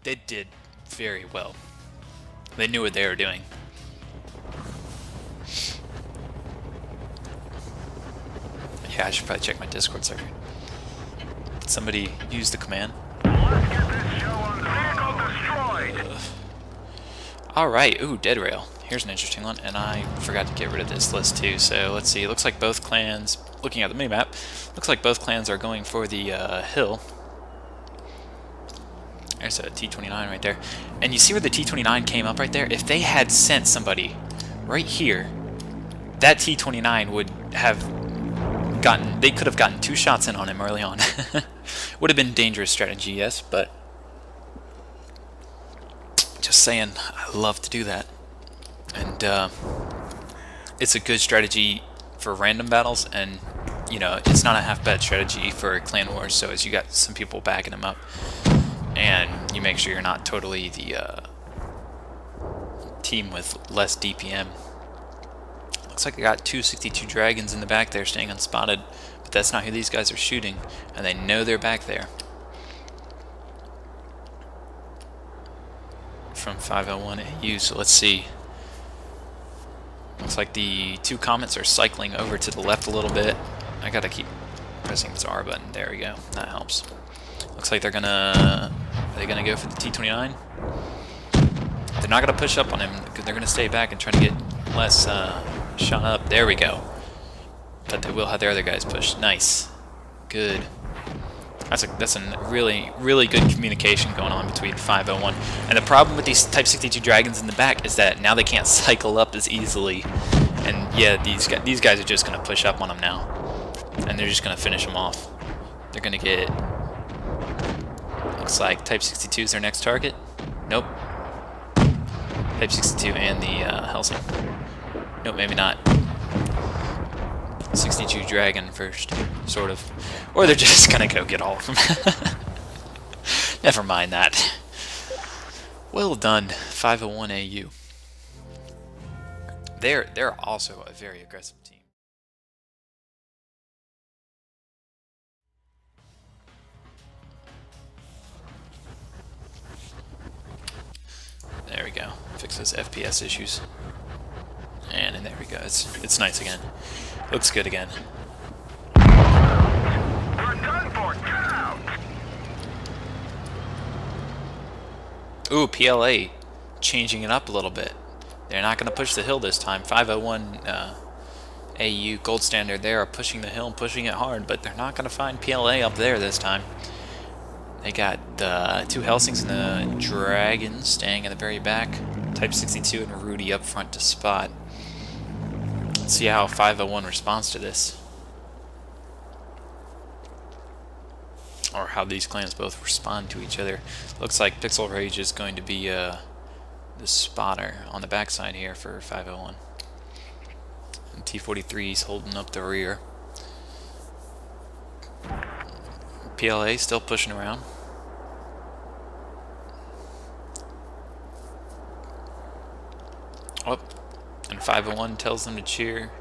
they did very well. They knew what they were doing. Yeah, I should probably check my Discord server. Did somebody use the command? Let's get this show on the vehicle destroyed. Alright, ooh, DeadRail. Here's an interesting one, and I forgot to get rid of this list too, so let's see. It looks like both clans, looking at the minimap, looks like both clans are going for the hill. There's a T-29 right there. And you see where the T-29 came up right there? If they had sent somebody right here, that T-29 would have gotten, they could have gotten 2 shots in on him early on. Would have been dangerous strategy, yes, but just saying, I love to do that. And it's a good strategy for random battles, and you know, it's not a half bad strategy for clan wars, so as you got some people backing them up, and you make sure you're not totally the team with less DPM. Looks like I got 262 dragons in the back there staying unspotted, but that's not who these guys are shooting, and they know they're back there. From 501 AU, so let's see. Looks like the 2 comets are cycling over to the left a little bit. I gotta keep pressing this R button. There we go. That helps. Looks like they're gonna... Are they gonna go for the T-29? They're not gonna push up on him. They're gonna stay back and try to get less shot up. There we go. But they will have their other guys push. Nice. Good. That's a really, really good communication going on between 501. And the problem with these Type 62 dragons in the back is that now they can't cycle up as easily. And yeah, these guys are just going to push up on them now. And they're just going to finish them off. They're going to get... Looks like Type 62 is their next target. Nope. Type 62 and the Helsing. Nope, maybe not. 62 Dragon first, sort of. Or they're just gonna go get all of them. Never mind that. Well done, 501 AU. They're also a very aggressive team. There we go. Fix those FPS issues. And there we go. It's nice again. Looks good again. We're done for. Get out. Ooh, PLA changing it up a little bit. They're not going to push the hill this time. 501 AU Gold Standard there are pushing the hill and pushing it hard, but they're not going to find PLA up there this time. They got the 2 Helsings and the Dragons staying in the very back. Type 62 and Rudy up front to spot. Let's see how 501 responds to this. Or how these clans both respond to each other. Looks like Pixel Rage is going to be the spotter on the backside here for 501. And T43 is holding up the rear. PLA still pushing around. Oh, and 501 tells them to cheer.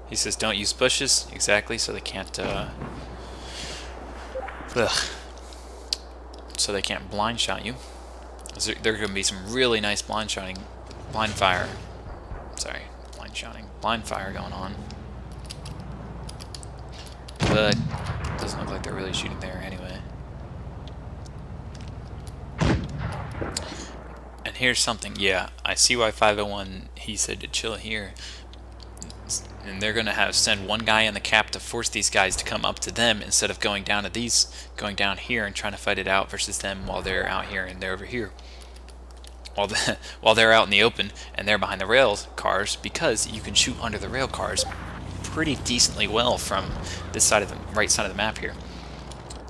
He says don't use bushes, exactly, so they can't so they can't blind shot you. There are going to be some really nice blind fire going on. But it doesn't look like they're really shooting there anyway. And here's something, yeah, I see why 501, he said to chill here. And they're going to send one guy in the cap to force these guys to come up to them instead of going down here and trying to fight it out versus them while they're out here and they're over here. While they're out in the open and they're behind the rail cars, because you can shoot under the rail cars pretty decently well from this side of the right side of the map here.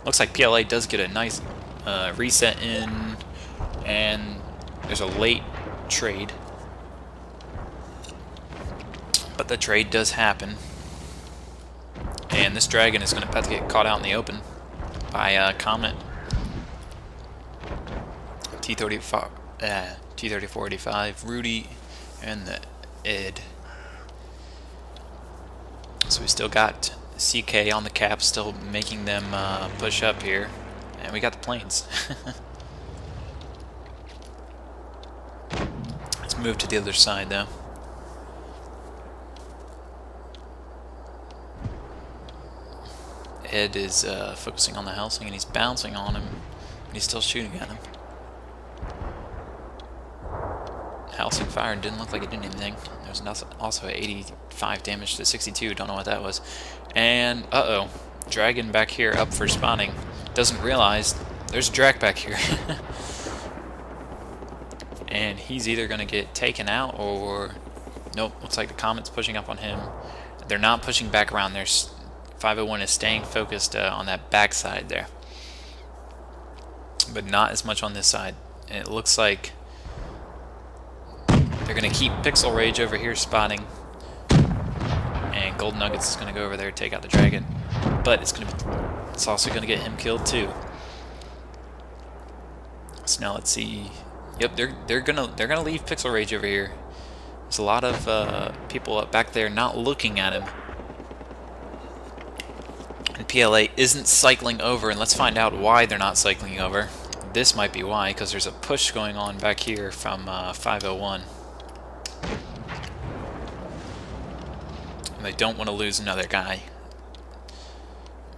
Looks like PLA does get a nice reset in, and there's a late trade. But the trade does happen, and this dragon is about to get caught out in the open by Comet. T-3485, Rudy, and the Ed. So we still got CK on the cap, still making them push up here, and we got the planes. move to the other side, though. Ed is focusing on the housing, and he's bouncing on him, and he's still shooting at him. Housing fired, didn't look like it did anything. There's also 85 damage to 62, don't know what that was. And, uh-oh, Dragon back here up for spawning. Doesn't realize there's a Drac back here. And he's either going to get taken out or... Nope, looks like the Comet's pushing up on him. They're not pushing back around. There's 501 is staying focused on that back side there. But not as much on this side. And it looks like they're going to keep Pixel Rage over here spotting. And Gold Nuggets is going to go over there, take out the Dragon. But it's also going to get him killed too. So now let's see. Yep, they're gonna leave Pixel Rage over here. There's a lot of people up back there not looking at him. And PLA isn't cycling over, and let's find out why they're not cycling over. This might be why, because there's a push going on back here from 501. And they don't want to lose another guy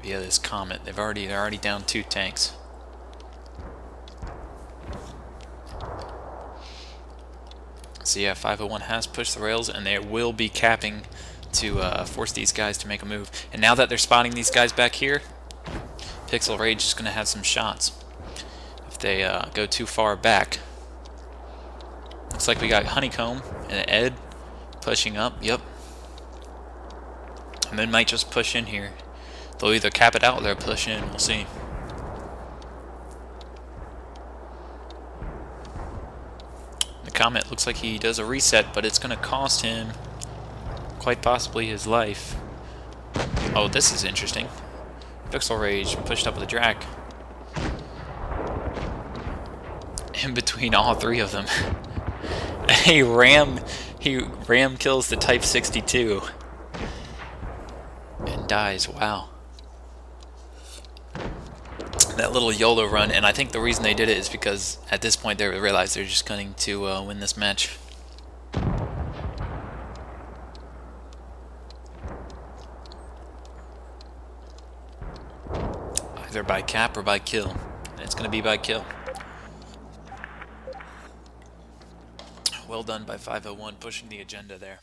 via this Comet. They're already down 2 tanks. So yeah, 501 has pushed the rails, and they will be capping to force these guys to make a move. And now that they're spotting these guys back here, Pixel Rage is going to have some shots if they go too far back. Looks like we got Honeycomb and Ed pushing up. Yep. And they might just push in here. They'll either cap it out or they'll push in. We'll see. Comet looks like he does a reset, but it's going to cost him quite possibly his life. Oh, this is interesting. Pixel Rage pushed up with a Drac. In between all 3 of them. he ram kills the Type 62 and dies. Wow. That little YOLO run, and I think the reason they did it is because at this point they realized they're just going to win this match. Either by cap or by kill. And it's going to be by kill. Well done by 501 pushing the agenda there.